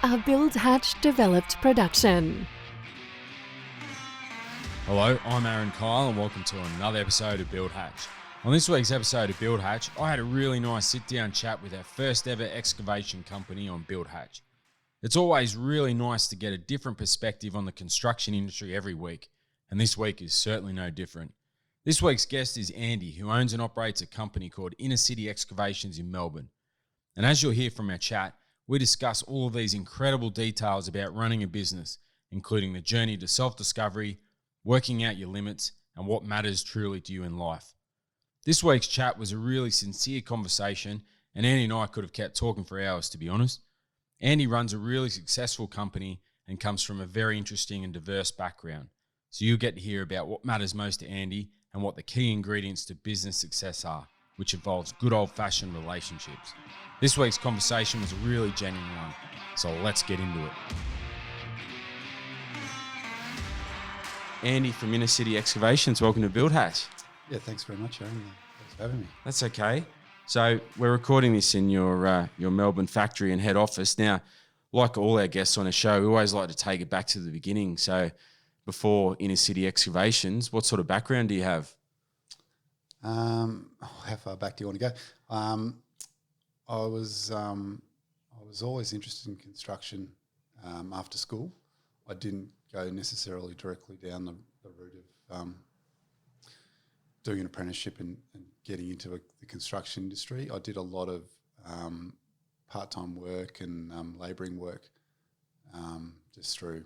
A Build Hatch developed production. Hello, I'm Aaron Kyle and welcome to another episode of Build Hatch. On this week's episode of Build Hatch, I had a really nice sit-down chat with our first ever excavation company on Build Hatch. It's always really nice to get a different perspective on the construction industry every week, and this week is certainly no different. This week's guest is Andy, who owns and operates a company called Inner City Excavations in Melbourne. And as you'll hear from our chat, we discuss all of these incredible details about running a business, including the journey to self-discovery, working out your limits, and what matters truly to you in life. This week's chat was a really sincere conversation, and Andy and I could have kept talking for hours, to be honest. Andy runs a really successful company and comes from a very interesting and diverse background. So you'll get to hear about what matters most to Andy and what the key ingredients to business success are, which involves good old-fashioned relationships. This week's conversation was a really genuine one, so let's get into it. Andy from Inner City Excavations, welcome to Build Hatch. Yeah, thanks very much, Aaron. Thanks for having me. That's okay. So we're recording this in your Melbourne factory and head office. Now, like all our guests on a show, we always like to take it back to the beginning. So before Inner City Excavations, what sort of background do you have? How far back do you want to go? I was always interested in construction after school. I didn't go necessarily directly down the route of doing an apprenticeship and getting into the construction industry. I did a lot of part-time work and labouring work just through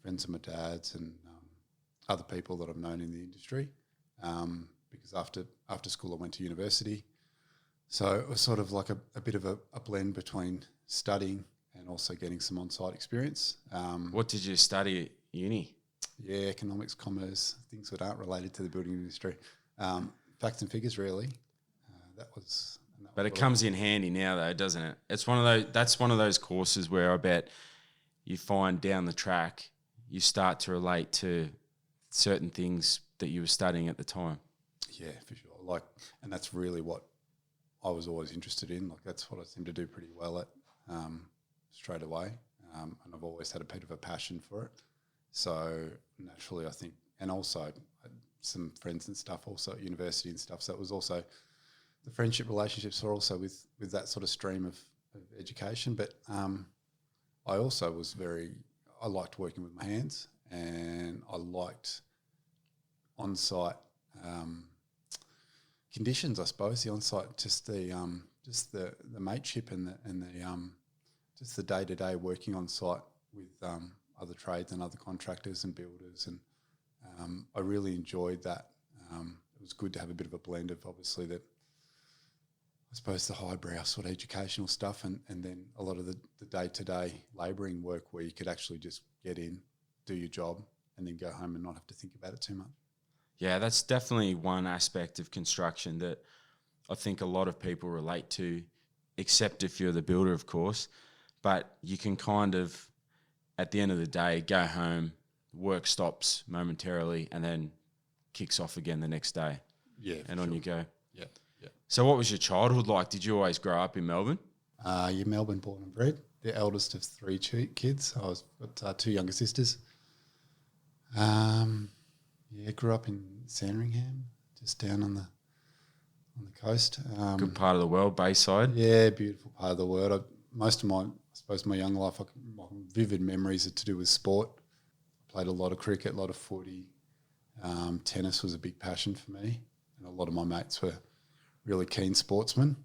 friends of my dad's and other people that I've known in the industry. Because after school I went to university. So it was sort of like a bit of a blend between studying and also getting some on-site experience. What did you study at uni? Yeah, economics, commerce, things that aren't related to the building industry. Facts and figures, really. But it comes in handy now, though, doesn't it? It's one of those. That's one of those courses where I bet you find down the track you start to relate to certain things that you were studying at the time. Yeah, for sure. And that's really what I was always interested in. That's what I seem to do pretty well at straight away. And I've always had a bit of a passion for it. So naturally, I think, and also I had some friends and stuff also at university and stuff. So it was also the friendship relationships were also with that sort of stream of education. But I also I liked working with my hands, and I liked on-site conditions, I suppose. The on-site, just the mateship and the just the day-to-day working on site with other trades and other contractors and builders, and I really enjoyed that. It was good to have a bit of a blend of obviously that, I suppose, the highbrow sort of educational stuff and then a lot of the day-to-day labouring work where you could actually just get in, do your job, and then go home and not have to think about it too much. Yeah, that's definitely one aspect of construction that I think a lot of people relate to, except if you're the builder, of course. But you can kind of, at the end of the day, go home, work stops momentarily, and then kicks off again the next day. Yeah, and on you go. Yeah. So what was your childhood like? Did you always grow up in Melbourne? Yeah, Melbourne born and bred. The eldest of three kids. I got two younger sisters. Grew up in Sandringham, just down on the coast. Good part of the world, Bayside. Yeah, beautiful part of the world. Most of my young life, my vivid memories are to do with sport. I played a lot of cricket, a lot of footy. Tennis was a big passion for me, and a lot of my mates were really keen sportsmen.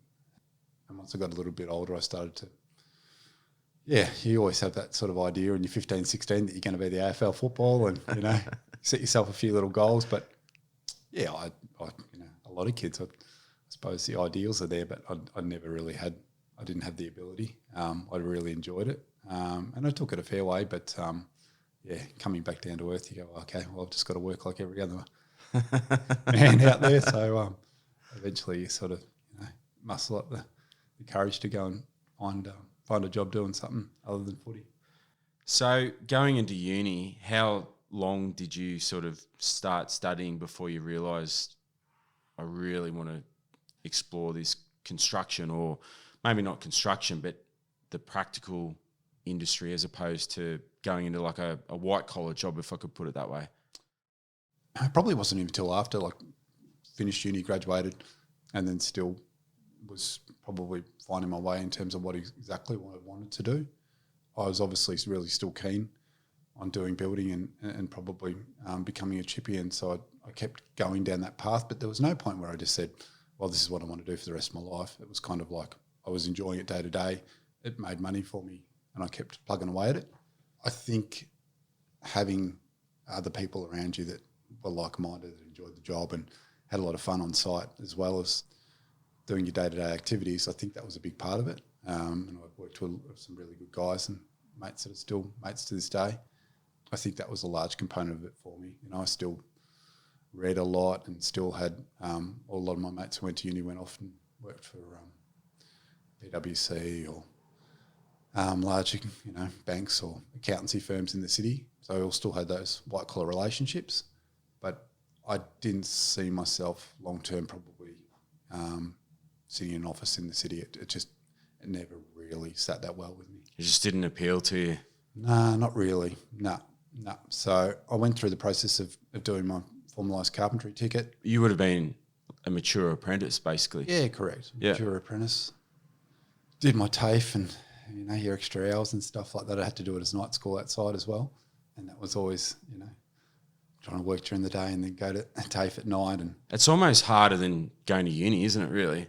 And once I got a little bit older, I started to, you always have that sort of idea when you're 15, 16 that you're going to be the AFL football and, set yourself a few little goals. But, I a lot of kids, I suppose the ideals are there, but I never really I didn't have the ability. I really enjoyed it. And I took it a fair way, but, coming back down to earth, you go, okay, well, I've just got to work like every other man out there. So eventually you sort of muscle up the courage to go and find a job doing something other than footy. So going into uni, how long did you sort of start studying before you realised I really want to explore this construction, or maybe not construction, but the practical industry as opposed to going into like a white collar job, if I could put it that way? It probably wasn't even until after like finished uni, graduated, and then still was probably finding my way in terms of exactly what I wanted to do. I was obviously really still keen on doing building and probably becoming a chippy, and so I kept going down that path. But there was no point where I just said, well, this is what I want to do for the rest of my life. It was kind of like I was enjoying it day to day. It made money for me, and I kept plugging away at it. I think having other people around you that were like-minded, that enjoyed the job and had a lot of fun on site, as well as doing your day-to-day activities, I think that was a big part of it. And I've worked with some really good guys and mates that are still mates to this day. I think that was a large component of it for me. You know, I still read a lot and still had a lot of my mates who went to uni went off and worked for PwC or large, banks or accountancy firms in the city. So I all still had those white-collar relationships, but I didn't see myself long-term probably sitting in an office in the city. It never really sat that well with me. It just didn't appeal to you? Nah, not really. No. So I went through the process of doing my formalised carpentry ticket. You would have been a mature apprentice, basically. Yeah, correct. Yeah. Mature apprentice. Did my TAFE and, your extra hours and stuff like that. I had to do it as night school outside as well. And that was always, trying to work during the day and then go to TAFE at night. And it's almost harder than going to uni, isn't it, really?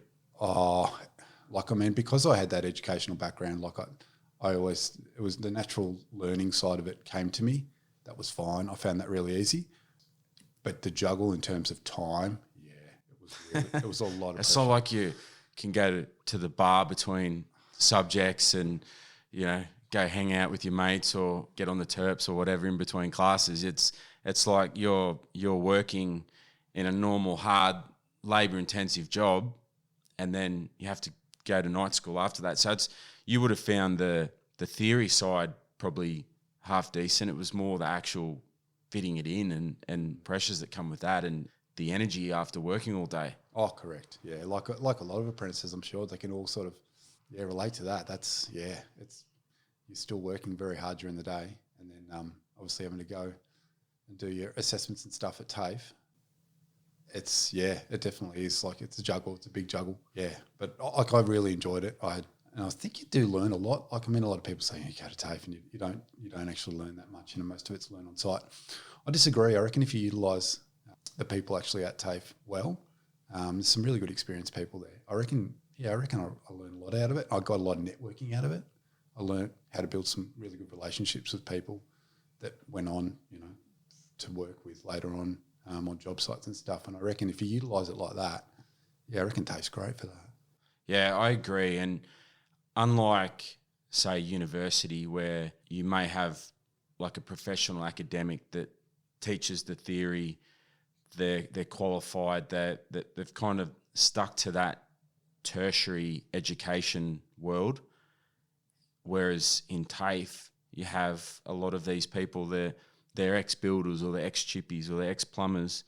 Because I had that educational background, it was the natural learning side of it came to me. That was fine. I found that really easy. But the juggle in terms of time, it was a lot of It's pressure. not like you can go to the bar between subjects and, go hang out with your mates or get on the terps or whatever in between classes. It's like you're working in a normal, hard, labour-intensive job, and then you have to go to night school after that. So you would have found the theory side probably half decent. It was more the actual fitting it in and pressures that come with that and the energy after working all day. Oh, correct. Yeah, like a lot of apprentices, I'm sure they can all sort of relate to that. That's you're still working very hard during the day, and then obviously having to go and do your assessments and stuff at TAFE. It definitely is it's a juggle. It's a big juggle. Yeah, but I really enjoyed it. I think you do learn a lot. A lot of people say you go to TAFE and you don't actually learn that much. most of it's learned on site. I disagree. I reckon if you utilise the people actually at TAFE well, there's some really good experienced people there. I reckon I learned a lot out of it. I got a lot of networking out of it. I learned how to build some really good relationships with people that went on, to work with later on job sites and stuff. And I reckon if you utilise it like that, I reckon TAFE's great for that. Yeah, I agree. And unlike, say, university, where you may have like a professional academic that teaches the theory, they're qualified, that they've kind of stuck to that tertiary education world. Whereas in TAFE, you have a lot of these people, they're ex-builders or they're ex-chippies or they're ex-plumbers,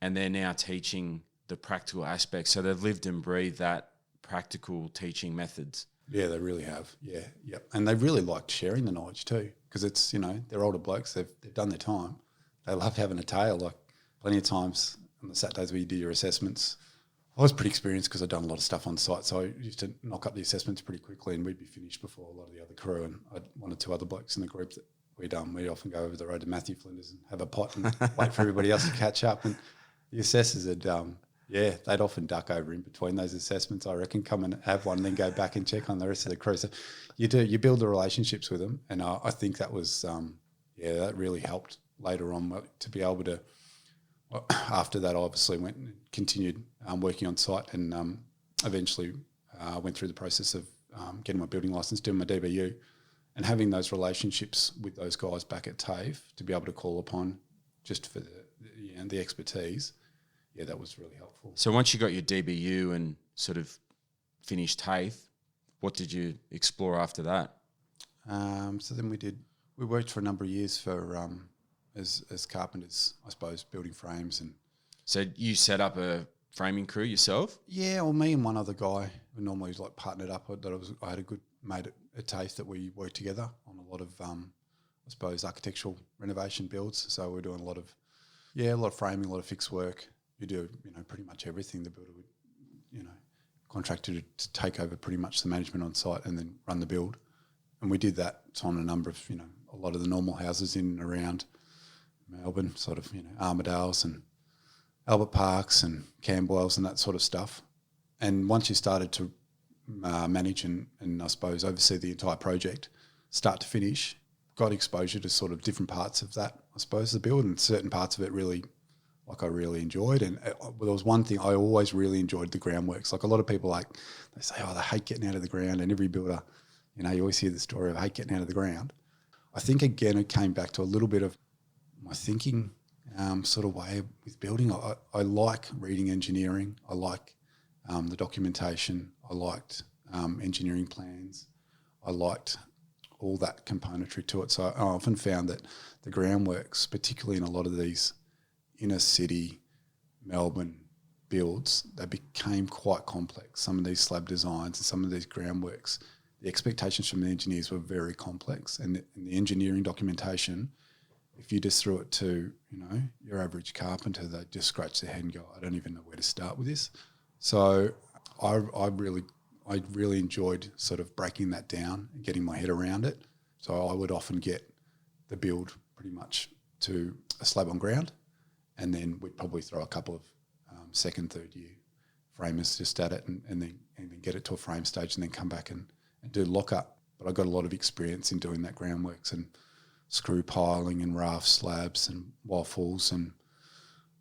and they're now teaching the practical aspects. So they've lived and breathed that practical teaching methods. Yeah, they really have. Yeah, yep. And they really liked sharing the knowledge too, because it's, they're older blokes, they've done their time. They love having a tale, plenty of times on the Saturdays where you do your assessments. I was pretty experienced because I'd done a lot of stuff on site, so I used to knock up the assessments pretty quickly and we'd be finished before a lot of the other crew, and I'd one or two other blokes in the group that we'd often go over the road to Matthew Flinders and have a pot and wait for everybody else to catch up. And the assessors would, they'd often duck over in between those assessments, I reckon, come and have one and then go back and check on the rest of the crew. So you build the relationships with them, and I think that was, that really helped later on to be able to. After that, I obviously went and continued working on site, and eventually went through the process of getting my building licence, doing my DBU, and having those relationships with those guys back at TAFE to be able to call upon just for the expertise. Yeah, that was really helpful. So once you got your DBU and sort of finished TAFE, what did you explore after that? So then we worked for a number of years for as carpenters, I suppose, building frames. And so you set up a framing crew yourself? Yeah, well, me and one other guy who normally partnered up. I had a good mate at TAFE that we worked together on a a lot of, I suppose, architectural renovation builds. So we're doing a lot of framing, a lot of fixed work. You do, pretty much everything. The builder would, contracted to take over pretty much the management on site and then run the build. And we did that on a number of, a lot of the normal houses in and around Melbourne, sort of, Armadales and Albert Parks and Camberwells and that sort of stuff. And once you started to manage and I suppose oversee the entire project, start to finish, got exposure to sort of different parts of that, I suppose, the build, and certain parts of it really, I really enjoyed. And there was one thing I always really enjoyed, the groundworks. Like a lot of people, they say, they hate getting out of the ground, and every builder, you always hear the story of hate getting out of the ground. I think, again, it came back to a little bit of my thinking sort of way with building. I like reading engineering. I like the documentation. I liked engineering plans. I liked all that componentry to it. So I often found that the groundworks, particularly in a lot of these inner city Melbourne builds, they became quite complex. Some of these slab designs and some of these groundworks, the expectations from the engineers were very complex, and the engineering documentation, if you just threw it to your average carpenter, they'd just scratch their head and go, I don't even know where to start with this. So I really enjoyed sort of breaking that down and getting my head around it. So I would often get the build pretty much to a slab on ground, and then we'd probably throw a couple of second, third year framers just at it and then get it to a frame stage and then come back and do lock-up. But I got a lot of experience in doing that groundworks and screw piling and raft slabs and waffles and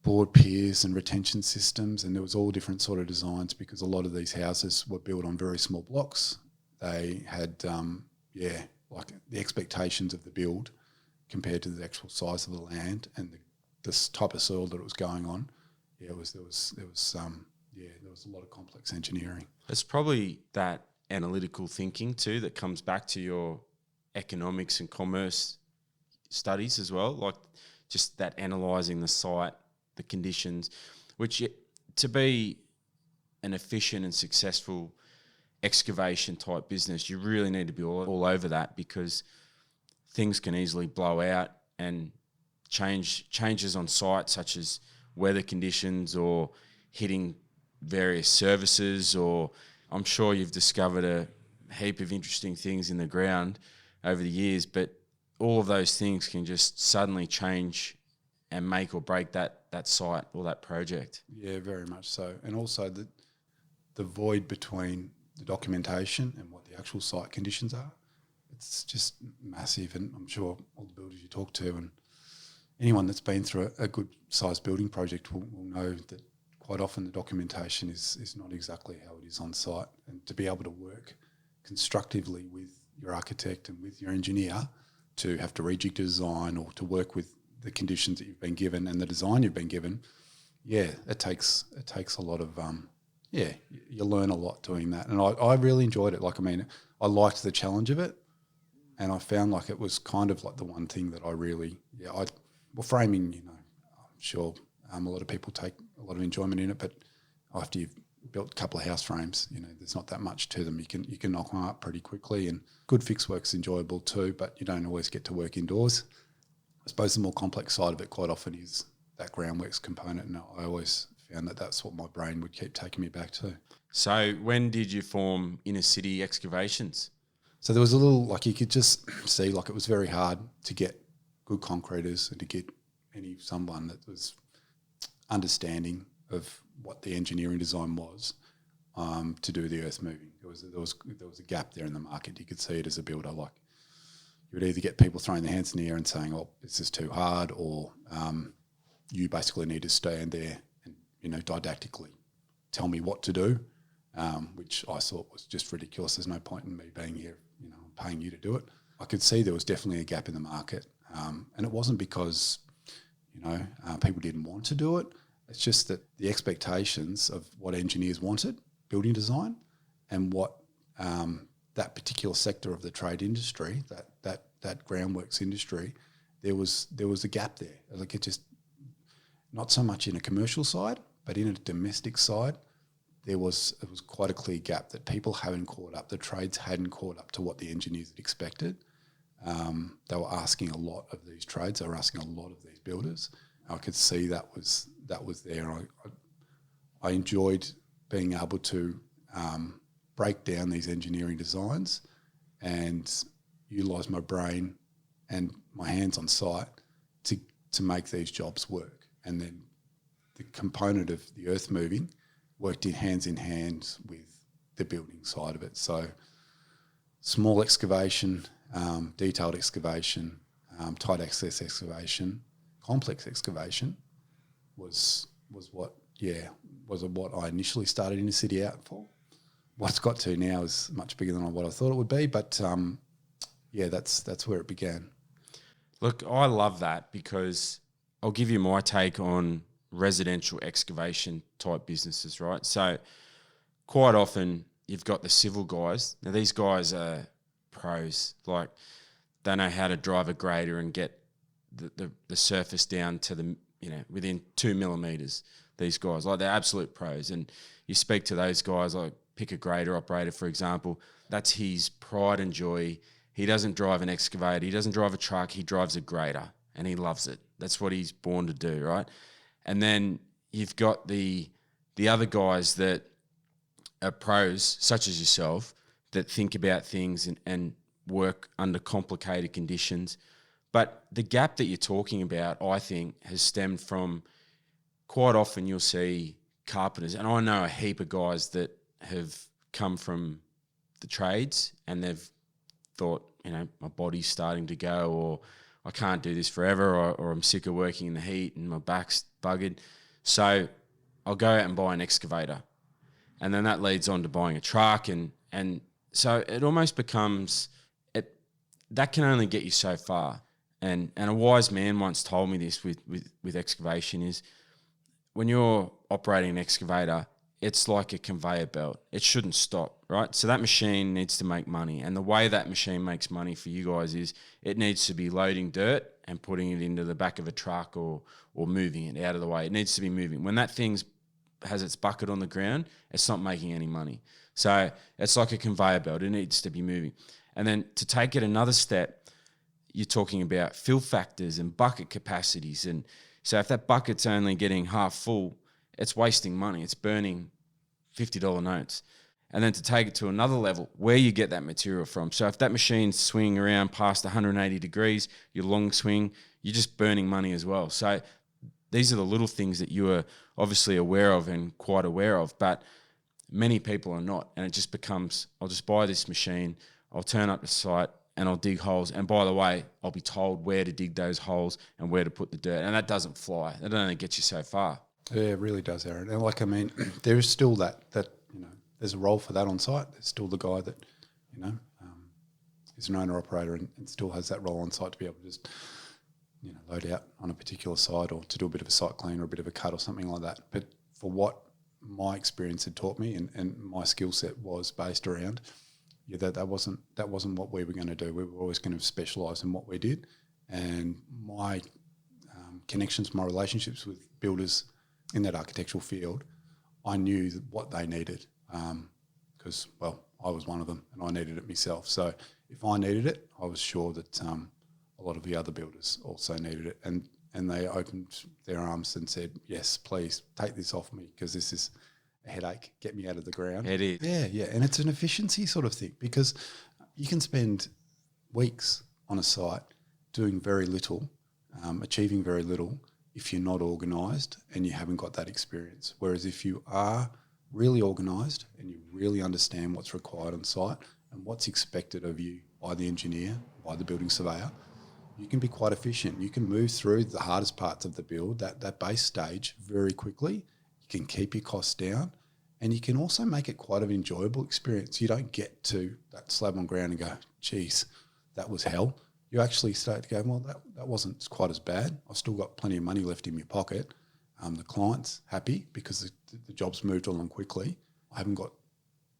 board piers and retention systems, and there was all different sort of designs because a lot of these houses were built on very small blocks. They had, like the expectations of the build compared to the actual size of the land and this type of soil that it was going on. There was a lot of complex engineering. It's probably that analytical thinking too that comes back to your economics and commerce studies as well, like just that analysing the site, the conditions, which to be an efficient and successful excavation type business, you really need to be all over that, because things can easily blow out and changes on site, such as weather conditions or hitting various services, or I'm sure you've discovered a heap of interesting things in the ground over the years, but all of those things can just suddenly change and make or break that site or that project. Yeah, very much so. And also the void between the documentation and what the actual site conditions are, it's just massive. And I'm sure all the builders you talk to and anyone that's been through a good sized building project will know that quite often the documentation is not exactly how it is on site. And to be able to work constructively with your architect and with your engineer to have to rejig design or to work with the conditions that you've been given and the design you've been given, it takes a lot of you learn a lot doing that. And I really enjoyed it. I liked the challenge of it, and I found like it was kind of like the one thing that I really framing, I'm sure a lot of people take a lot of enjoyment in it, but after you've built a couple of house frames, there's not that much to them. You can knock them up pretty quickly, and good fix work's enjoyable too, but you don't always get to work indoors. I suppose the more complex side of it quite often is that groundworks component, and I always found that that's what my brain would keep taking me back to. So when did you form Inner City Excavations? So there was a little, you could just see it was very hard to get good concreters and to get someone that was understanding of what the engineering design was to do the earth moving. There was a gap there in the market. You could see it as a builder. You would either get people throwing their hands in the air and saying, "Oh, this is too hard," or you basically need to stand there and didactically tell me what to do, which I thought was just ridiculous. There's no point in me being here, I'm paying you to do it. I could see there was definitely a gap in the market, and it wasn't because people didn't want to do it. It's just that the expectations of what engineers wanted, building design, and what that particular sector of the trade industry, that groundworks industry, there was a gap there. It just, not so much in a commercial side, but in a domestic side, it was quite a clear gap that people hadn't caught up, the trades hadn't caught up to what the engineers had expected. They were asking a lot of these trades. They were asking a lot of these builders. I could see that was there. I enjoyed being able to break down these engineering designs and utilise my brain and my hands on site to make these jobs work. And then the component of the earth moving worked in hand with the building side of it. So small excavation, detailed excavation, tight access excavation, complex excavation was what I initially started Inner City out for. What it's got to now is much bigger than what I thought it would be, but that's where it began. Look, I love that because I'll give you my take on residential excavation type businesses, right? So quite often you've got the civil guys. Now these guys are pros. Like they know how to drive a grader and get the surface down to the, within 2 millimeters. These guys, like they're absolute pros. And you speak to those guys, like pick a grader operator, for example, that's his pride and joy. He doesn't drive an excavator. He doesn't drive a truck. He drives a grader and he loves it. That's what he's born to do, right? And then you've got the other guys that are pros, such as yourself, that think about things and work under complicated conditions. But the gap that you're talking about, I think, has stemmed from quite often you'll see carpenters, and I know a heap of guys that have come from the trades and they've thought, my body's starting to go, or I can't do this forever, or I'm sick of working in the heat and my back's buggered. So I'll go out and buy an excavator. And then that leads on to buying a truck. And so it almost becomes, that can only get you so far. And a wise man once told me this with excavation is when you're operating an excavator, it's like a conveyor belt. It shouldn't stop, right? So that machine needs to make money. And the way that machine makes money for you guys is it needs to be loading dirt and putting it into the back of a truck or moving it out of the way. It needs to be moving. When that thing has its bucket on the ground, it's not making any money. So it's like a conveyor belt. It needs to be moving. And then to take it another step, you're talking about fill factors and bucket capacities. And so if that bucket's only getting half full, it's wasting money. It's burning $50 notes. And then to take it to another level, where you get that material from. So if that machine's swinging around past 180 degrees, your long swing, you're just burning money as well. So these are the little things that you are obviously aware of and quite aware of, but many people are not. And it just becomes, I'll just buy this machine, I'll turn up the site and I'll dig holes. And by the way, I'll be told where to dig those holes and where to put the dirt. And that doesn't fly. That only gets you so far. Yeah, it really does, Aaron. And there is still that there's a role for that on site. There's still the guy that, is an owner-operator and still has that role on site to be able to just, load out on a particular site or to do a bit of a site clean or a bit of a cut or something like that. But for what my experience had taught me and my skill set was based around, that wasn't what we were going to do. We were always going to specialise in what we did. And my connections, my relationships with builders in that architectural field, I knew what they needed because, I was one of them and I needed it myself. So if I needed it, I was sure that a lot of the other builders also needed it. And they opened their arms and said, yes, please take this off me because this is a headache. Get me out of the ground. It is. Yeah. And it's an efficiency sort of thing because you can spend weeks on a site doing very little, achieving very little if you're not organised and you haven't got that experience. Whereas if you are really organised and you really understand what's required on site and what's expected of you by the engineer, by the building surveyor, you can be quite efficient. You can move through the hardest parts of the build, that base stage, very quickly. You can keep your costs down and you can also make it quite an enjoyable experience. You don't get to that slab on ground and go, geez, that was hell. You actually start to go, well, that wasn't quite as bad. I've still got plenty of money left in my pocket. The client's happy because the job's moved along quickly. I haven't got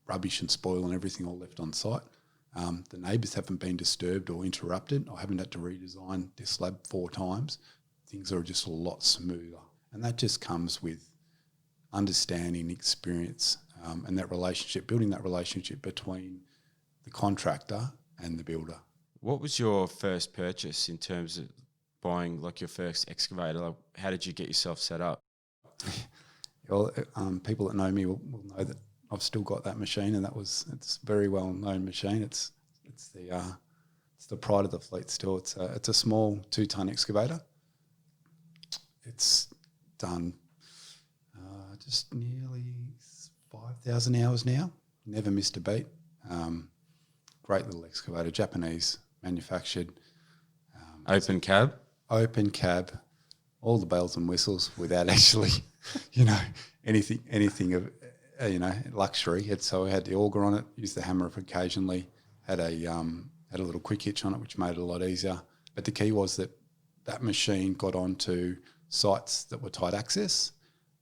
rubbish and spoil and everything all left on site. The neighbours haven't been disturbed or interrupted. I haven't had to redesign this slab 4 times. Things are just a lot smoother. And that just comes with understanding, experience, and that relationship, building that relationship between the contractor and the builder. What was your first purchase in terms of buying like your first excavator? Like, how did you get yourself set up? Well, people that know me will know that I've still got that machine, and it's a very well known machine. It's the pride of the fleet still. It's a small 2-ton excavator. It's done just nearly 5,000 hours now. Never missed a beat. Great little excavator, Japanese manufactured. Open cab? Open cab, all the bells and whistles without actually, anything of, luxury. So I had the auger on it, used the hammer occasionally, had a little quick hitch on it, which made it a lot easier. But the key was that machine got onto sites that were tight access,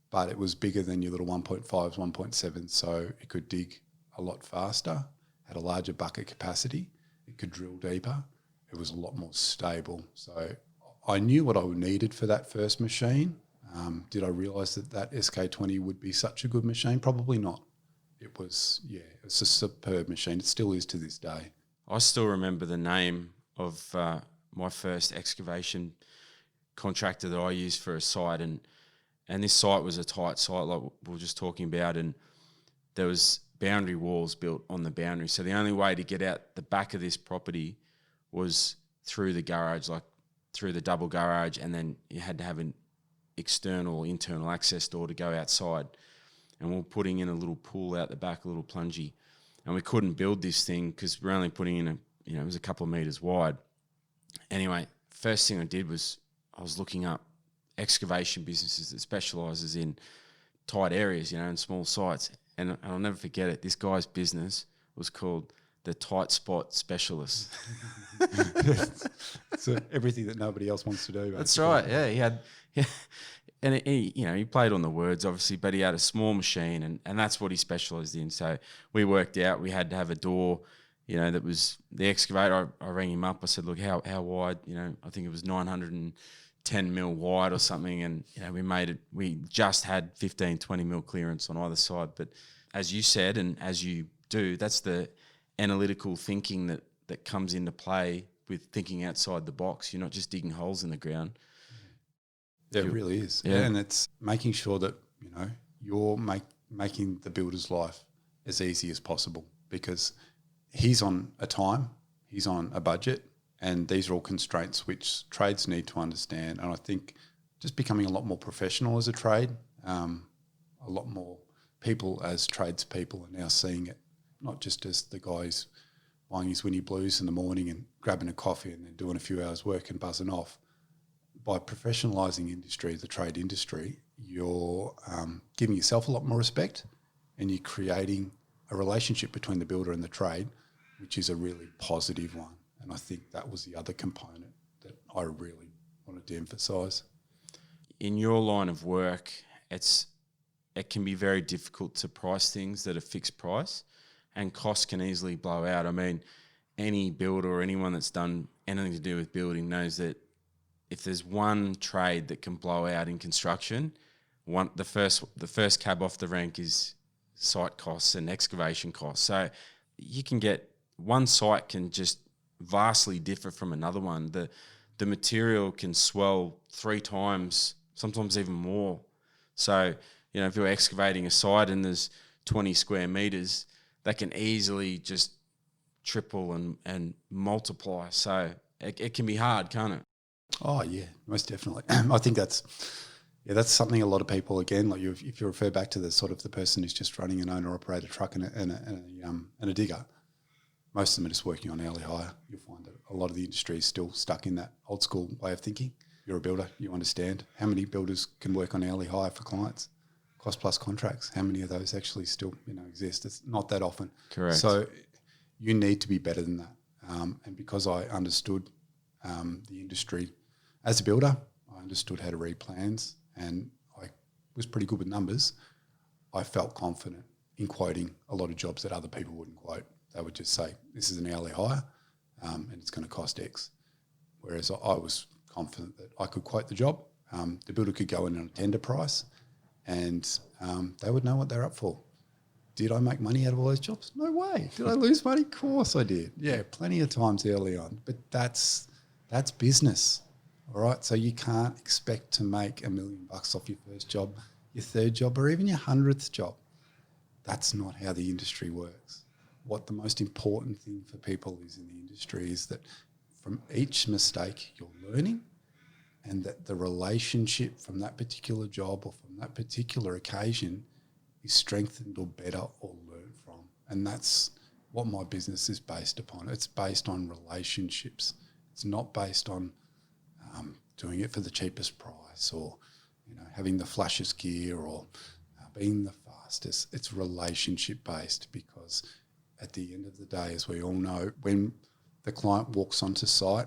but it was bigger than your little 1.5s, 1.7s, so it could dig a lot faster, had a larger bucket capacity, it could drill deeper, it was a lot more stable. So I knew what I needed for that first machine. Did I realise that SK20 would be such a good machine? Probably not. It's a superb machine. It still is to this day. I still remember the name of my first excavation contractor that I used for a site, and this site was a tight site like we were just talking about, and there was boundary walls built on the boundary. So the only way to get out the back of this property was through the garage, like through the double garage, and then you had to have an external or internal access door to go outside. And we were putting in a little pool out the back, a little plungy, and we couldn't build this thing because we're only putting in it was a couple of meters wide. Anyway, first thing I did was I was looking up excavation businesses that specialises in tight areas, and small sites. And I'll never forget it. This guy's business was called the Tight Spot Specialist. So everything that nobody else wants to do. Basically. That's right. Yeah, he had, and he played on the words obviously, but he had a small machine, and that's what he specialised in. So we worked out we had to have a door, that was the excavator. I rang him up. I said, look, how wide? I think it was 910 mil wide or something, and we made it. We just had 15, 20 mil clearance on either side. But as you said, and as you do, that's the analytical thinking that comes into play with thinking outside the box. You're not just digging holes in the ground. Yeah, it really is. Yeah. And it's making sure that, you're making the builder's life as easy as possible, because he's on a time, he's on a budget, and these are all constraints which trades need to understand. And I think just becoming a lot more professional as a trade, a lot more people as tradespeople are now seeing it, not just as the guys buying his Winnie Blues in the morning and grabbing a coffee and then doing a few hours work and buzzing off. By professionalising the trade industry, you're giving yourself a lot more respect, and you're creating a relationship between the builder and the trade, which is a really positive one. And I think that was the other component that I really wanted to emphasise. In your line of work, it can be very difficult to price things that are fixed price, and costs can easily blow out. I mean, any builder or anyone that's done anything to do with building knows that if there's one trade that can blow out in construction, the first cab off the rank is site costs and excavation costs. So you can get one site can just vastly differ from another one. The material can swell 3 times, sometimes even more. So, if you're excavating a site and there's 20 square meters, that can easily just triple and multiply. So it can be hard, can't it? Oh yeah, most definitely. I think that's something a lot of people, again, like if you refer back to the sort of the person who's just running an owner-operator truck and a digger, most of them are just working on hourly hire. You'll find that a lot of the industry is still stuck in that old school way of thinking. You're a builder, you understand. How many builders can work on hourly hire for clients? Cost plus contracts. How many of those actually still exist? It's not that often. Correct. So you need to be better than that. And because I understood the industry as a builder, I understood how to read plans, and I was pretty good with numbers. I felt confident in quoting a lot of jobs that other people wouldn't quote. They would just say, this is an hourly hire and it's going to cost X. Whereas I was confident that I could quote the job. The builder could go in on a tender price, and they would know what they're up for. Did I make money out of all those jobs? No way. Did I lose money? Of course I did. Yeah, plenty of times early on. But that's business, all right? So you can't expect to make $1 million off your first job, your third job, or even your 100th job. That's not how the industry works. What the most important thing for people is in the industry is that from each mistake you're learning, and that the relationship from that particular job or from that particular occasion is strengthened or better or learned from. And that's what my business is based upon. It's based on relationships. It's not based on doing it for the cheapest price or, having the flashiest gear or being the fastest. It's relationship based, because at the end of the day, as we all know, when the client walks onto site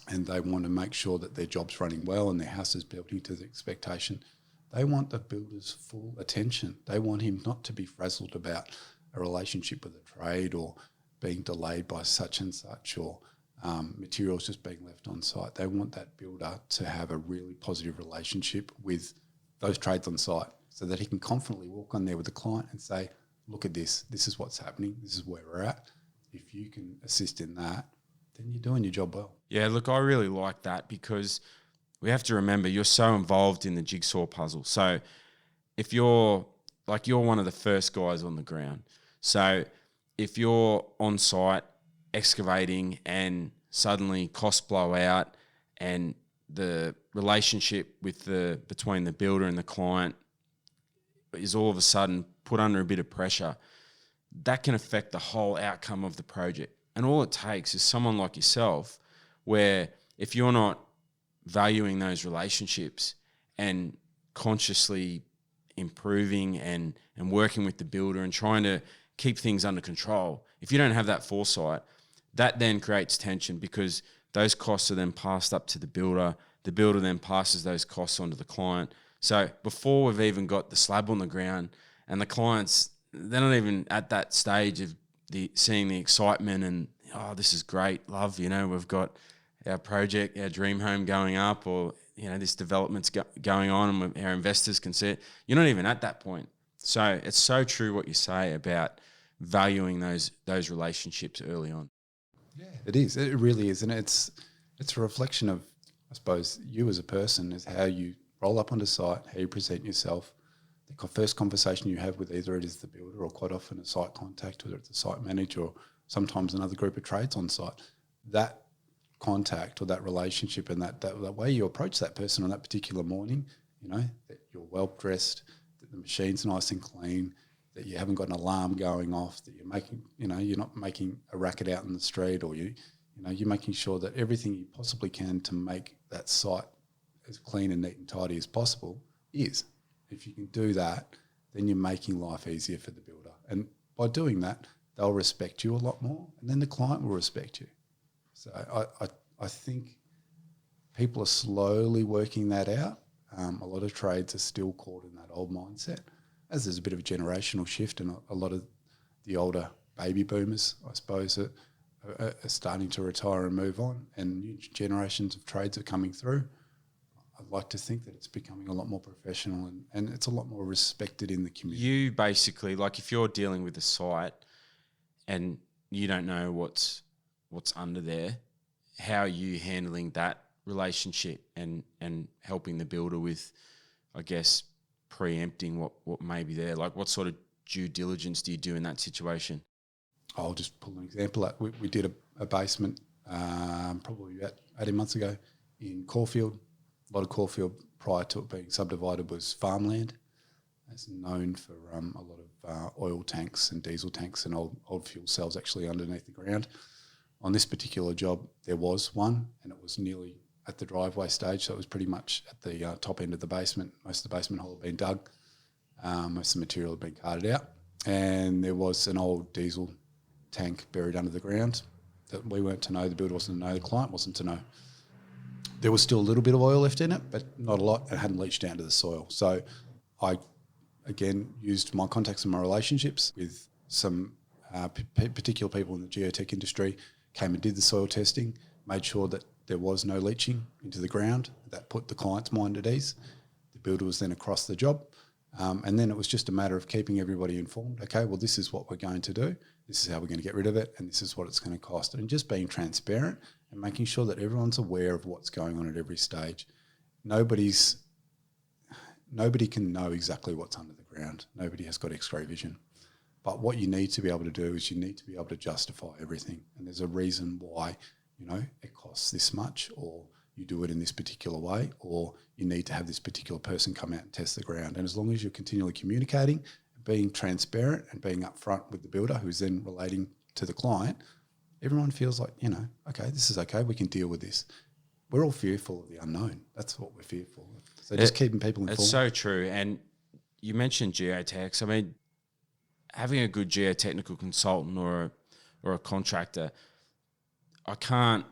and they want to make sure that their job's running well and their house is built to the expectation, they want the builder's full attention. They want him not to be frazzled about a relationship with a trade or being delayed by such and such, or materials just being left on site. They want that builder to have a really positive relationship with those trades on site, so that he can confidently walk on there with the client and say, look at this is what's happening, this is where we're at. If you can assist in that, then you're doing your job well. Yeah, look, I really like that, because we have to remember you're so involved in the jigsaw puzzle. So if you're one of the first guys on the ground. So if you're on site excavating and suddenly costs blow out and the relationship between the builder and the client is all of a sudden put under a bit of pressure, that can affect the whole outcome of the project. And all it takes is someone like yourself, where if you're not valuing those relationships and consciously improving and working with the builder and trying to keep things under control, if you don't have that foresight, that then creates tension, because those costs are then passed up to the builder then passes those costs on to the client. So before we've even got the slab on the ground, and the clients, they're not even at that stage of seeing the excitement and, oh, this is great, love, we've got our project, our dream home going up, or, this development's going on and our investors can see it. You're not even at that point. So it's so true what you say about valuing those relationships early on. Yeah, it is. It really is. And it's a reflection of, I suppose, you as a person, is how you roll up onto site, how you present yourself. The first conversation you have with either it is the builder or quite often a site contact, whether it's a site manager or sometimes another group of trades on site, that contact or that relationship and that way you approach that person on that particular morning, that you're well dressed, that the machine's nice and clean, that you haven't got an alarm going off, that you're making, you're not making a racket out in the street, or you're making sure that everything you possibly can to make that site as clean and neat and tidy as possible is. If you can do that, then you're making life easier for the builder. And by doing that, they'll respect you a lot more, and then the client will respect you. So I think people are slowly working that out. A lot of trades are still caught in that old mindset, as there's a bit of a generational shift, and a lot of the older baby boomers, I suppose, are starting to retire and move on, and new generations of trades are coming through. I'd like to think that it's becoming a lot more professional and it's a lot more respected in the community. You basically, like if you're dealing with a site and you don't know what's under there, how are you handling that relationship and helping the builder with, I guess, preempting what may be there? Like what sort of due diligence do you do in that situation? I'll just pull an example. We did a basement probably about 18 months ago in Caulfield. A lot of Caulfield prior to it being subdivided was farmland. It's known for a lot of oil tanks and diesel tanks and old fuel cells actually underneath the ground. On this particular job, there was one, and it was nearly at the driveway stage, so it was pretty much at the top end of the basement. Most of the basement hole had been dug. Most of the material had been carted out, and there was an old diesel tank buried under the ground that we weren't to know. The builder wasn't to know. The client wasn't to know. There was still a little bit of oil left in it, but not a lot. It hadn't leached down to the soil. So I, again, used my contacts and my relationships with some particular people in the geotech industry, came and did the soil testing, made sure that there was no leaching into the ground. That put the client's mind at ease. The builder was then across the job. And then it was just a matter of keeping everybody informed. Okay, well, this is what we're going to do. This is how we're going to get rid of it, and this is what it's going to cost. And just being transparent and making sure that everyone's aware of what's going on at every stage. Nobody can know exactly what's under the ground. Nobody has got X-ray vision. But what you need to be able to do is you need to be able to justify everything. And there's a reason why, it costs this much, or you do it in this particular way, or you need to have this particular person come out and test the ground. And as long as you're continually communicating, being transparent and being upfront with the builder who's then relating to the client, everyone feels like, okay, this is okay, we can deal with this. We're all fearful of the unknown. That's what we're fearful of. So just keeping people informed. It's so true. And you mentioned geotechs. I mean, having a good geotechnical consultant or a contractor, I can't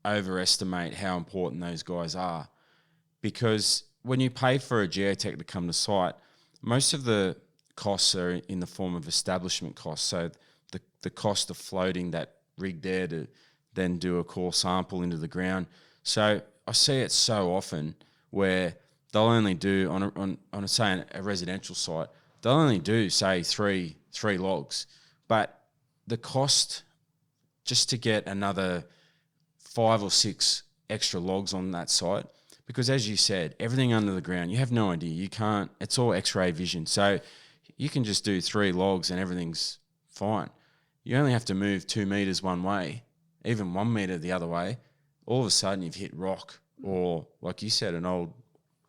overestimate how important those guys are, because when you pay for a geotech to come to site, most of the costs are in the form of establishment costs. So the cost of floating that rig there to then do a core sample into the ground. So I see it so often where they'll only do on a residential site, they'll only do say three logs, but the cost just to get another 5 or 6 extra logs on that site, because as you said, everything under the ground, you have no idea. You can't, it's all X-ray vision. So you can just do 3 logs and everything's fine. You only have to move 2 meters one way, even 1 meter the other way. All of a sudden you've hit rock, or like you said, an old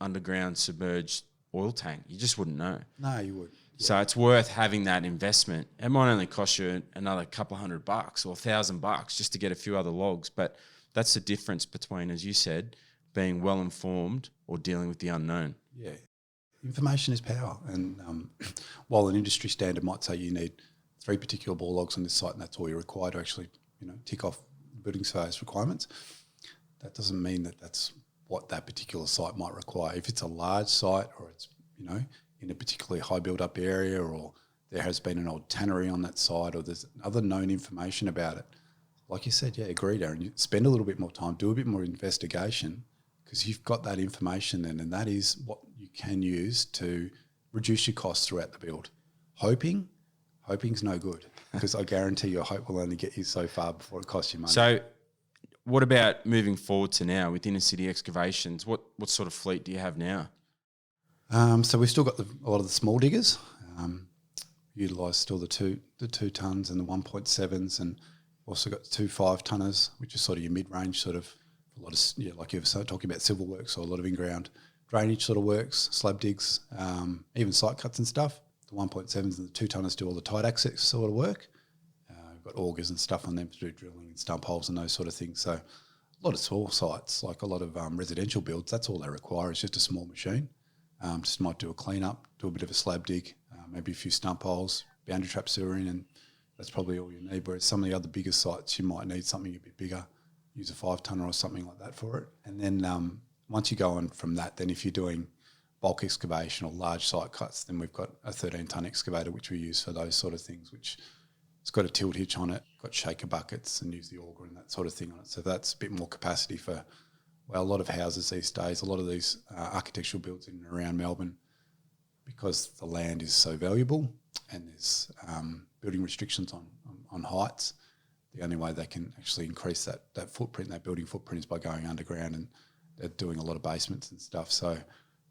underground submerged oil tank. You just wouldn't know. No, you would. Yeah. So it's worth having that investment. It might only cost you another couple $100 or $1,000 just to get a few other logs. But that's the difference between, as you said, being well informed or dealing with the unknown. Yeah. Information is power. And while an industry standard might say you need 3 particular bore logs on this site and that's all you're required to actually, tick off building surveyors requirements, that doesn't mean that that's what that particular site might require. If it's a large site, or it's, in a particularly high build-up area, or there has been an old tannery on that site, or there's other known information about it, like you said, yeah, agree, Darren. You spend a little bit more time, do a bit more investigation, because you've got that information then, and that is what you can use to reduce your costs throughout the build. Hoping's no good, because I guarantee your hope will only get you so far before it costs you money. So what about moving forward to now with Inner City Excavations? What sort of fleet do you have now? So we've still got a lot of the small diggers. Utilise still the 2 tonnes and the 1.7s, and also got the 2 5-tonners, which is sort of your mid-range sort of, a lot of, like you were talking about civil works, so a lot of in-ground drainage sort of works, slab digs, even site cuts and stuff. The 1.7s and the 2-tonners do all the tight access sort of work. We've got augers and stuff on them to do drilling and stump holes and those sort of things. So a lot of small sites, like a lot of residential builds, that's all they require is just a small machine. Just might do a clean up, do a bit of a slab dig, maybe a few stump holes, boundary trap sewering, and that's probably all you need. Whereas some of the other bigger sites, you might need something a bit bigger, use a 5-tonner or something like that for it. And then once you go on from that, then if you're doing bulk excavation or large site cuts, then we've got a 13-tonne excavator, which we use for those sort of things, which it's got a tilt hitch on it, got shaker buckets, and use the auger and that sort of thing on it. So that's a bit more capacity for, well, a lot of houses these days, a lot of these architectural builds in and around Melbourne, because the land is so valuable and there's building restrictions on heights. The only way they can actually increase that footprint, that building footprint, is by going underground, and they're doing a lot of basements and stuff. So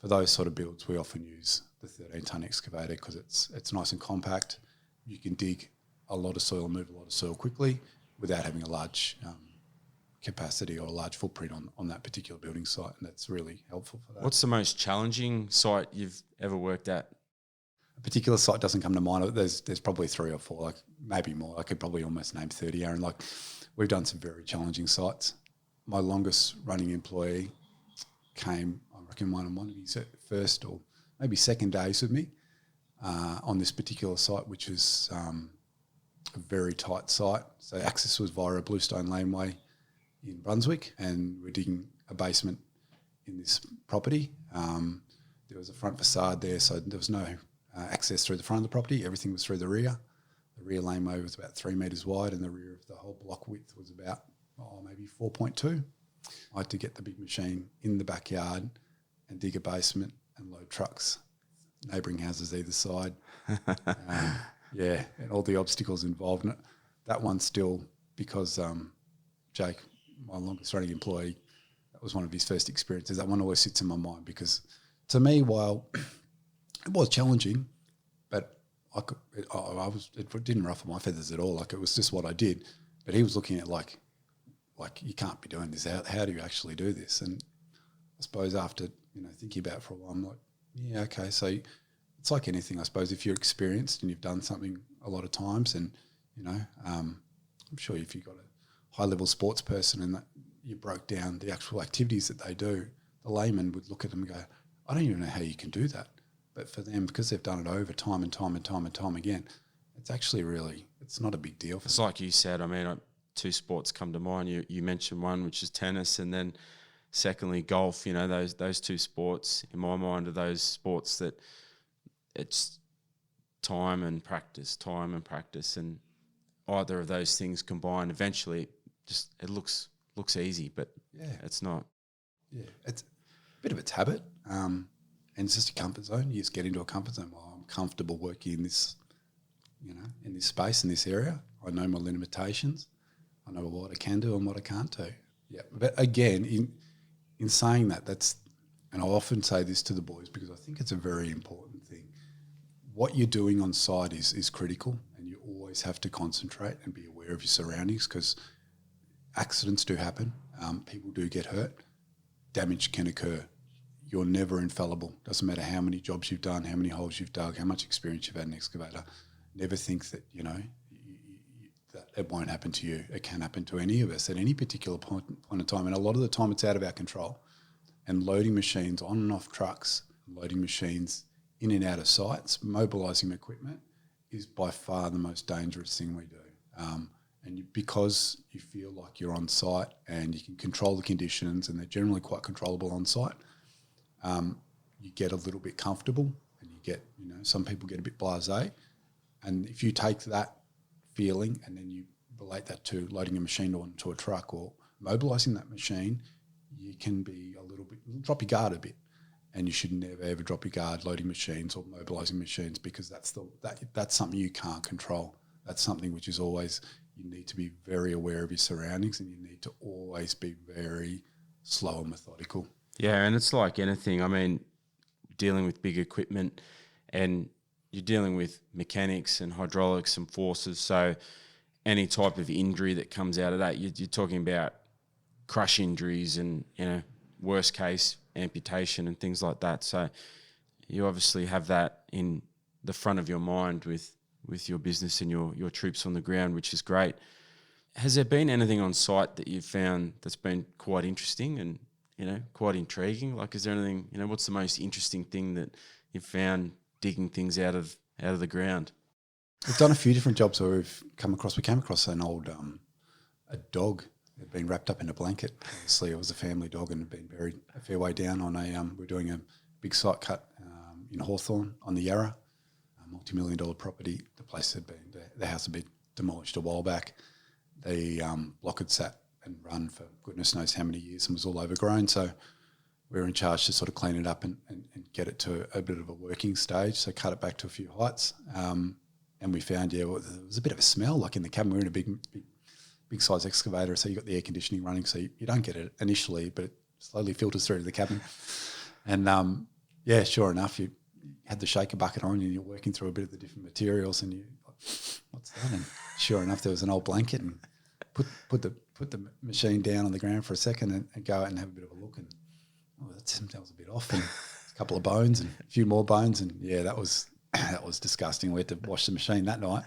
for those sort of builds, we often use the 13-tonne excavator because it's nice and compact. You can dig a lot of soil and move a lot of soil quickly without having a large capacity or a large footprint on that particular building site, and that's really helpful for that. What's the most challenging site you've ever worked at? A particular site doesn't come to mind. There's probably 3 or 4, like maybe more. I could probably almost name 30, Aaron. Like, we've done some very challenging sites. My longest running employee came, I reckon, one of his first or maybe second days with me on this particular site, which is a very tight site. So access was via a bluestone laneway in Brunswick, and we're digging a basement in this property. There was a front facade there, so there was no access through the front of the property. Everything was through the rear. The rear laneway was about 3 metres wide, and the rear of the whole block width was about maybe 4.2. I had to get the big machine in the backyard and dig a basement and load trucks neighbouring houses either side. And all the obstacles involved in it. That one still, because Jake, my longest running employee, that was one of his first experiences. That one always sits in my mind because to me, while it was challenging, but it didn't ruffle my feathers at all. Like, it was just what I did. But he was looking at like you can't be doing this. How do you actually do this? And I suppose after, thinking about it for a while, I'm like, yeah, okay. So it's like anything, I suppose. If you're experienced and you've done something a lot of times, and I'm sure if you've got a high-level sports person and that you broke down the actual activities that they do, the layman would look at them and go, I don't even know how you can do that. But for them, because they've done it over time and time and time and time again, it's actually it's not a big deal. It's like you said, I mean, two sports come to mind. You mentioned one, which is tennis, and then secondly, golf. Those two sports, in my mind, are those sports that it's time and practice, and either of those things combined, eventually, it looks easy, but it's not. Yeah, it's a bit of its habit, and it's just a comfort zone. You just get into a comfort zone. Well, I'm comfortable working in this, in this space, in this area. I know my limitations. I know what I can do and what I can't do. Yeah, but again, in saying that, and I often say this to the boys because I think it's a very important thing. What you're doing on site is critical, and you always have to concentrate and be aware of your surroundings because accidents do happen. People do get hurt. Damage can occur. You're never infallible. Doesn't matter how many jobs you've done, how many holes you've dug, how much experience you've had in an excavator. Never think that, that it won't happen to you. It can happen to any of us at any particular point in time. And a lot of the time it's out of our control. And loading machines on and off trucks, loading machines in and out of sites, mobilising equipment is by far the most dangerous thing we do. Because you feel like you're on site and you can control the conditions and they're generally quite controllable on site, you get a little bit comfortable and you get, some people get a bit blasé. And if you take that feeling and then you relate that to loading a machine onto a truck or mobilising that machine, you can be drop your guard a bit. And you should never ever drop your guard loading machines or mobilising machines because that's something you can't control. That's something which is always, you need to be very aware of your surroundings and you need to always be very slow and methodical. Yeah, and it's like anything. I mean, dealing with big equipment and you're dealing with mechanics and hydraulics and forces. So any type of injury that comes out of that, you're talking about crush injuries and, worst case, amputation and things like that. So you obviously have that in the front of your mind with your business and your troops on the ground, which is great. Has there been anything on site that you've found that's been quite interesting and, quite intriguing? Like, is there anything, what's the most interesting thing that you've found digging things out of the ground? We've done a few different jobs where we came across an old a dog that had been wrapped up in a blanket. Obviously, it was a family dog and had been buried a fair way down on we're doing a big site cut in Hawthorne on the Yarra, a multi-million-dollar property. The place had been, the house had been demolished a while back. The block had sat and run for goodness knows how many years and was all overgrown. So we were in charge to sort of clean it up and get it to a bit of a working stage. So cut it back to a few heights. And we found, there was a bit of a smell, like in the cabin. We were in a big size excavator, so you got the air conditioning running, so you don't get it initially, but it slowly filters through to the cabin. And sure enough, you had the shaker bucket on and you're working through a bit of the different materials and you like, what's that? And sure enough, there was an old blanket and put the machine down on the ground for a second and go out and have a bit of a look and that smells a bit off and a couple of bones and a few more bones and that was disgusting. We had to wash the machine that night.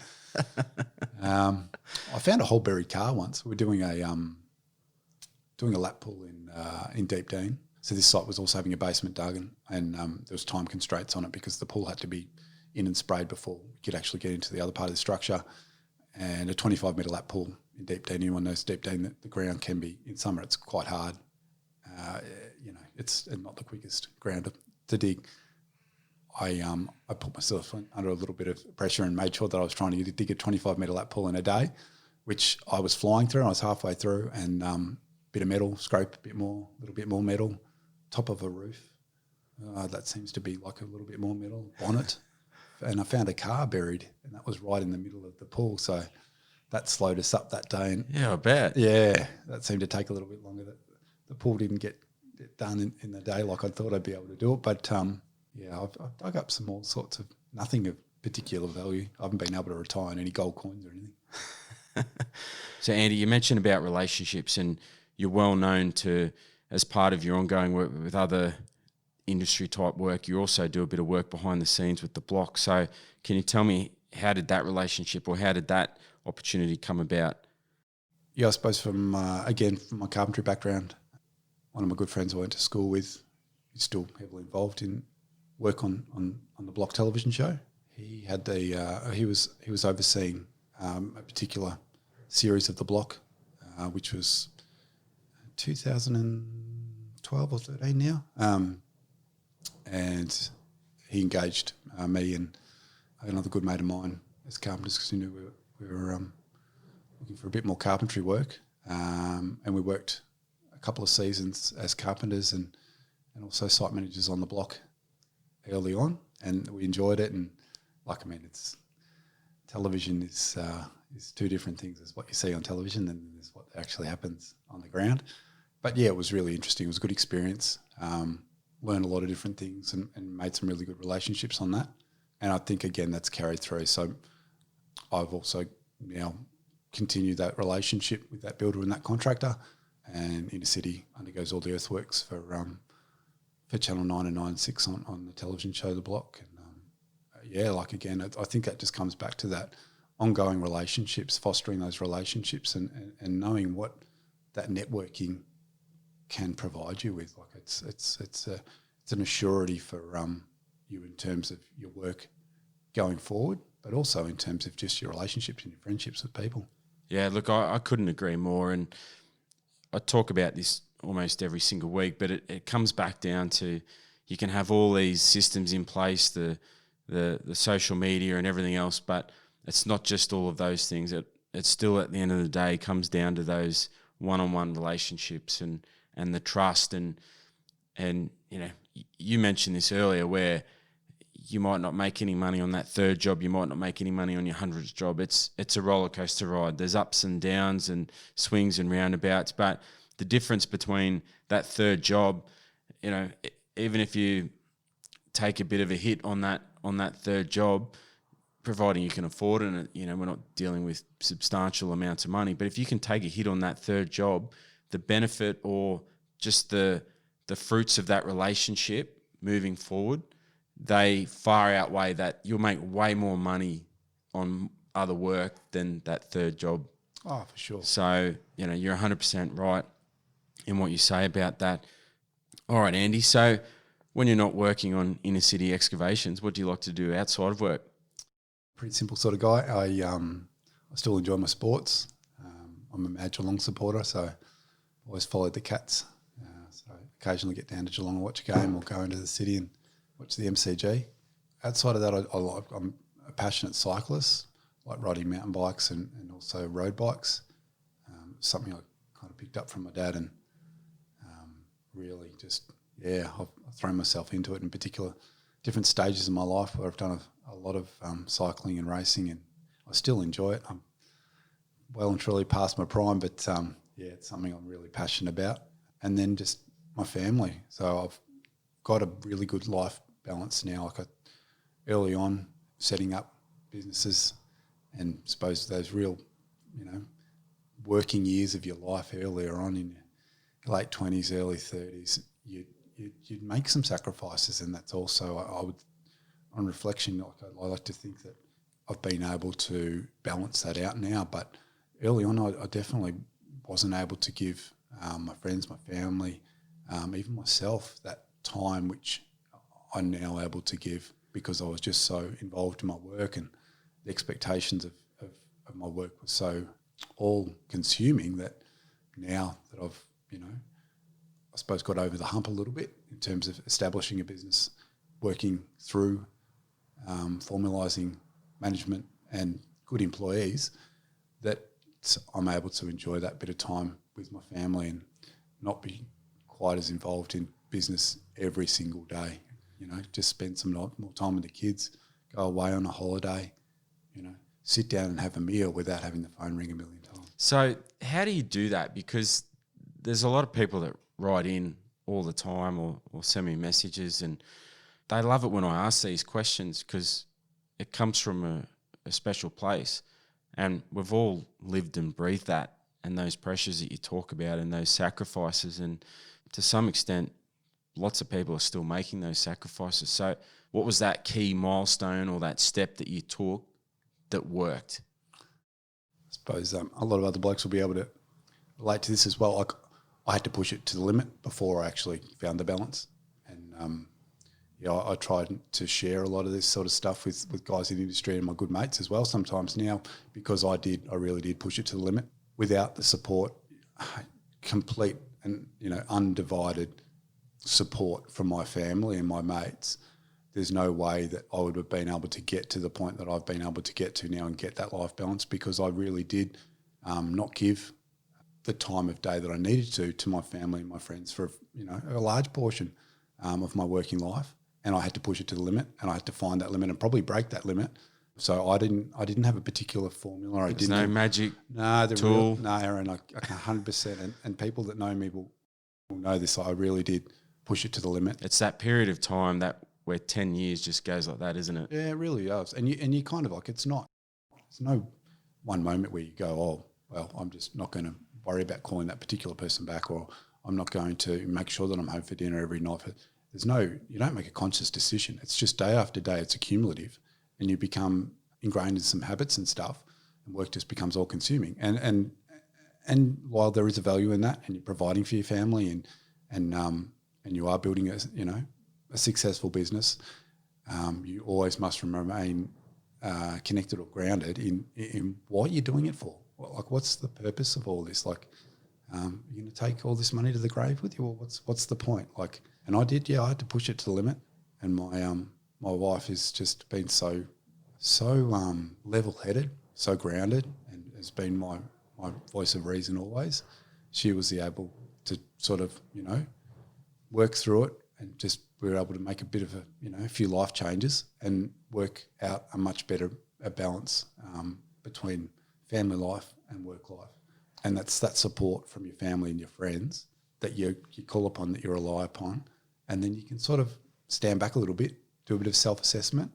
I found a whole buried car once. We were doing a lap pool in Deep Dean. So this site was also having a basement dug and there was time constraints on it because the pool had to be in and sprayed before we could actually get into the other part of the structure. And a 25-metre lap pool in Deep Dean, anyone knows Deep Dean, the ground can be, in summer it's quite hard. It's not the quickest ground to dig. I put myself under a little bit of pressure and made sure that I was trying to dig a 25-metre lap pool in a day, which I was flying through. I was halfway through and bit of metal, scrape a little bit more metal, top of a roof. that seems to be like a little bit more metal on it. And I found a car buried, and that was right in the middle of the pool. So that slowed us up that day. And Yeah, I bet. yeah, that seemed to take a little bit longer. The pool didn't get done in the day like I thought I'd be able to do it. But I've dug up some all sorts of nothing of particular value. I haven't been able to retire any gold coins or anything. So, Andy, you mentioned about relationships, and you're well known to, as part of your ongoing work with other industry type work, you also do a bit of work behind the scenes with the block. So can you tell me, how did that relationship or how did that opportunity come about? Yeah, I suppose from my carpentry background, one of my good friends I went to school with is still heavily involved in work on the Block television show. He had he was overseeing a particular series of the Block, which was 2012 or 13 now, and he engaged me and another good mate of mine as carpenters because he knew we were looking for a bit more carpentry work, and we worked a couple of seasons as carpenters and also site managers on the Block early on, and we enjoyed it. And it's television is two different things. There's what you see on television and there's what actually happens on the ground. But yeah, it was really interesting. It was a good experience. Learned a lot of different things and made some really good relationships on that. And I think, again, that's carried through. So I've also now continued that relationship with that builder and that contractor, and Inner City undergoes all the earthworks for Channel 9 and 9/6 on the television show The Block. And again, I think that just comes back to that ongoing relationships, fostering those relationships and knowing what that networking can provide you with. Like it's an assurity for you in terms of your work going forward, but also in terms of just your relationships and your friendships with people. Yeah, look, I couldn't agree more. And I talk about this almost every single week, but it comes back down to, you can have all these systems in place, the social media and everything else, but it's not just all of those things. It still, at the end of the day, comes down to those one-on-one relationships and the trust. And you mentioned this earlier, where you might not make any money on that third job, you might not make any money on your 100th job. It's a roller coaster ride. There's ups and downs and swings and roundabouts, but the difference between that third job, even if you take a bit of a hit on that third job, providing you can afford it, and we're not dealing with substantial amounts of money, but if you can take a hit on that third job, the benefit or just the fruits of that relationship moving forward, they far outweigh that. You'll make way more money on other work than that third job. Oh, for sure. So, you're 100% right in what you say about that. All right, Andy. So when you're not working on Inner City Excavations, what do you like to do outside of work? Pretty simple sort of guy. I still enjoy my sports. I'm a mad Geelong supporter, so I always followed the Cats. So occasionally get down to Geelong and watch a game, or go into the city and watch the MCG. Outside of that, I'm a passionate cyclist, like riding mountain bikes and also road bikes. Something I kind of picked up from my dad, and really just, I've thrown myself into it, in particular different stages of my life where I've done a lot of cycling and racing, and I still enjoy it. I'm well and truly past my prime, but it's something I'm really passionate about. And then just my family. So I've got a really good life balance now. Early on, setting up businesses, and I suppose those real, working years of your life earlier on in your late 20s, early 30s, you'd make some sacrifices, and that's also, I would, on reflection, I like to think that I've been able to balance that out now. But early on, I definitely wasn't able to give my friends, my family, even myself, that time which I'm now able to give, because I was just so involved in my work, and the expectations of my work was so all-consuming that now that I've, I suppose got over the hump a little bit in terms of establishing a business, working through formalising management and good employees, that I'm able to enjoy that bit of time with my family and not be quite as involved in business every single day. just spend some more time with the kids, go away on a holiday, sit down and have a meal without having the phone ring a million times. So how do you do that? Because there's a lot of people that write in all the time or send me messages, and they love it when I ask these questions because it comes from a special place, and we've all lived and breathed that, and those pressures that you talk about and those sacrifices, and to some extent lots of people are still making those sacrifices. So what was that key milestone or that step that you took that worked? I suppose a lot of other blokes will be able to relate to this as well. Like, I had to push it to the limit before I actually found the balance. And, I tried to share a lot of this sort of stuff with guys in the industry and my good mates as well sometimes now, because I really did push it to the limit. Without the support, complete and, undivided support from my family and my mates, there's no way that I would have been able to get to the point that I've been able to get to now and get that life balance, because I really did not give the time of day that I needed to my family and my friends for, a large portion of my working life. And I had to push it to the limit, and I had to find that limit and probably break that limit. So I didn't have a particular formula. There's no magic tool. No, Aaron, I 100%. And people that know me will know this. I really did push it to the limit. It's that period of time that where 10 years just goes like that, isn't it? Yeah, it really does. And you kind of like, there's no one moment where you go, oh, well, I'm just not going to worry about calling that particular person back, or I'm not going to make sure that I'm home for dinner every night. You don't make a conscious decision. It's just day after day. It's accumulative, and you become ingrained in some habits and stuff, and work just becomes all consuming. And while there is a value in that, and you're providing for your family, and you are building a successful business, you always must remain connected or grounded in what you're doing it for. Like, what's the purpose of all this? Like, you're going to take all this money to the grave with you, or what's the point? Like, and I did, I had to push it to the limit. And my wife has just been so level-headed, so grounded, and has been my voice of reason always. She was able to sort of, work through it, and just we were able to make a bit of a few life changes and work out a much better balance between family life and work life. And that's that support from your family and your friends that you call upon, that you rely upon. And then you can sort of stand back a little bit, do a bit of self-assessment,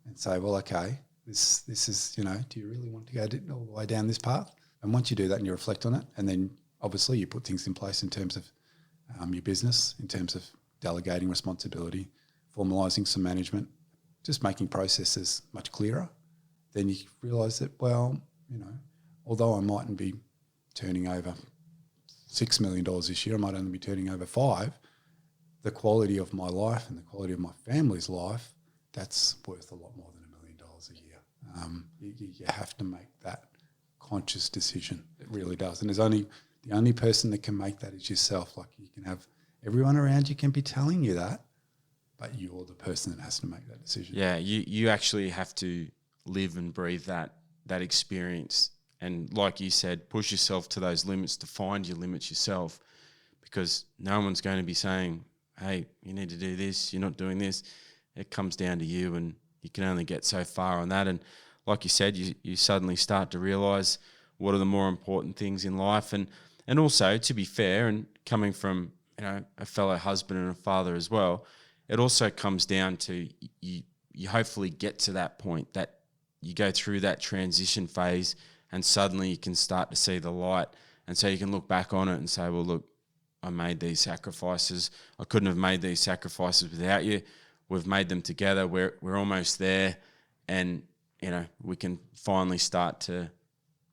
and say, well, okay, this is, do you really want to go all the way down this path? And once you do that and you reflect on it, and then obviously you put things in place in terms of your business, in terms of delegating responsibility, formalising some management, just making processes much clearer, then you realise that, well, although I mightn't be turning over $6 million this year, I might only be turning over $5 million, the quality of my life and the quality of my family's life, that's worth a lot more than $1 million a year. You have to make that conscious decision. It really does. And the only person that can make that is yourself. Like, you can have everyone around you can be telling you that, but you're the person that has to make that decision. Yeah, you actually have to live and breathe that experience. And like you said, push yourself to those limits, to find your limits yourself, because no one's going to be saying, hey, you need to do this, you're not doing this. It comes down to you, and you can only get so far on that. And like you said, you suddenly start to realise what are the more important things in life. And also, to be fair, and coming from a fellow husband and a father as well, it also comes down to you hopefully get to that point that you go through that transition phase, and suddenly you can start to see the light. And so you can look back on it and say, well, look, I made these sacrifices. I couldn't have made these sacrifices without you. We've made them together. We're almost there. And, we can finally start to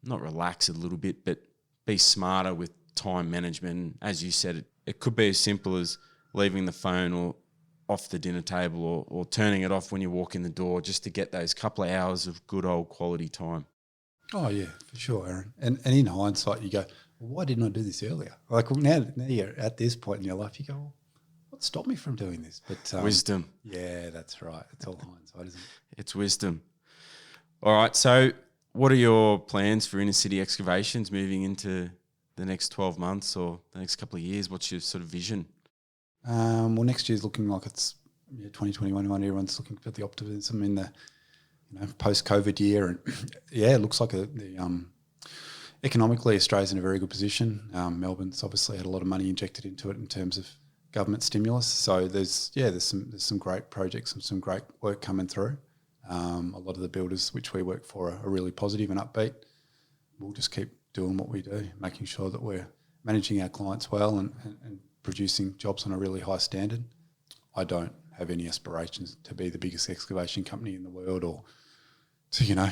not relax a little bit, but be smarter with time management. As you said, it could be as simple as leaving the phone or off the dinner table, or turning it off when you walk in the door, just to get those couple of hours of good old quality time. Oh, yeah, for sure, Aaron. And in hindsight, you go, well, why didn't I do this earlier? Like, now you're at this point in your life, you go, well, what stopped me from doing this? But wisdom. Yeah, that's right. It's all hindsight, isn't it? It's wisdom. All right, so what are your plans for Inner City Excavations moving into the next 12 months or the next couple of years? What's your sort of vision? Well, next year's looking like it's 2021 when everyone's looking for the optimism in the post-COVID year, and it looks like economically Australia's in a very good position. Melbourne's obviously had a lot of money injected into it in terms of government stimulus, so there's some great projects and some great work coming through. A lot of the builders which we work for are really positive and upbeat. We'll just keep doing what we do, making sure that we're managing our clients well and producing jobs on a really high standard. I don't have any aspirations to be the biggest excavation company in the world or to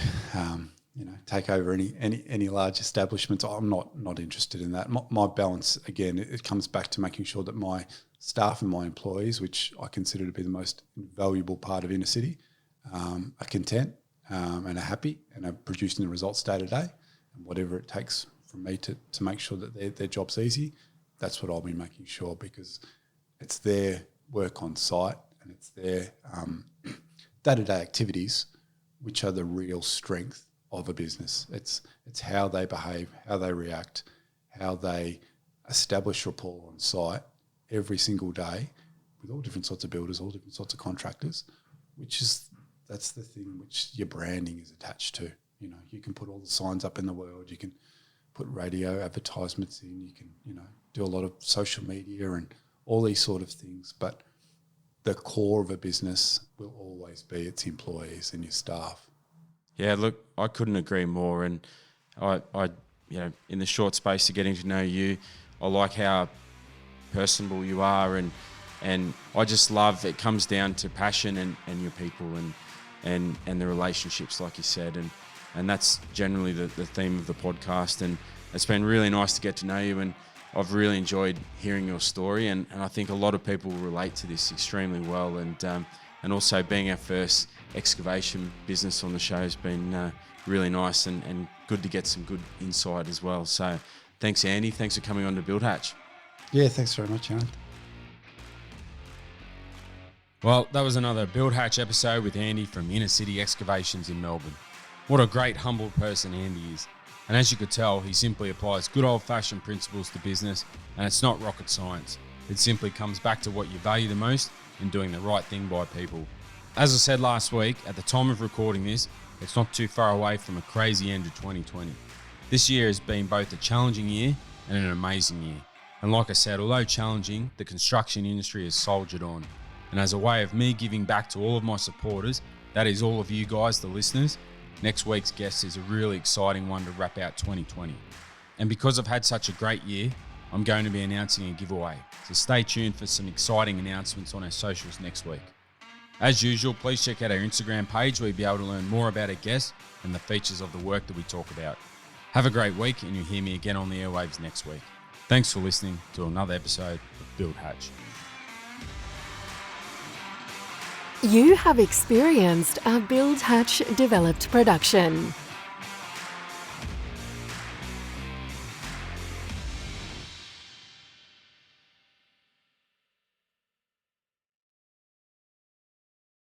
take over any large establishments. I'm not interested in that. My balance, again, it comes back to making sure that my staff and my employees, which I consider to be the most valuable part of Inner City, are content and are happy and are producing the results day to day. And whatever it takes from me to make sure that their job's easy, that's what I'll be making sure, because it's their work on site and it's their day-to-day activities which are the real strength of a business. It's how they behave, how they react, how they establish rapport on site every single day with all different sorts of builders, all different sorts of contractors, that's the thing which your branding is attached to. You can put all the signs up in the world, you can put radio advertisements in, you can, do a lot of social media and all these sort of things, but the core of a business will always be its employees and your staff. Yeah, look, I couldn't agree more. And I in the short space of getting to know you, I like how personable you are, and I just love it comes down to passion and your people and the relationships, like you said, and that's generally the theme of the podcast. And it's been really nice to get to know you, and I've really enjoyed hearing your story, and I think a lot of people will relate to this extremely well, and also being our first excavation business on the show has been really nice and good to get some good insight as well. So thanks, Andy. Thanks for coming on to Build Hatch. Yeah, thanks very much, Aaron. Well, that was another Build Hatch episode with Andy from Inner City Excavations in Melbourne. What a great, humble person Andy is. And as you could tell, he simply applies good old-fashioned principles to business, and it's not rocket science. It simply comes back to what you value the most and doing the right thing by people. As I said last week, at the time of recording this, it's not too far away from a crazy end of 2020. This year has been both a challenging year and an amazing year. And like I said, although challenging, the construction industry has soldiered on. And as a way of me giving back to all of my supporters, that is all of you guys, the listeners, next week's guest is a really exciting one to wrap out 2020. And because I've had such a great year, I'm going to be announcing a giveaway. So stay tuned for some exciting announcements on our socials next week. As usual, please check out our Instagram page where you'll be able to learn more about our guests and the features of the work that we talk about. Have a great week, and you'll hear me again on the airwaves next week. Thanks for listening to another episode of Build Hatch. You have experienced a Build Hatch developed production.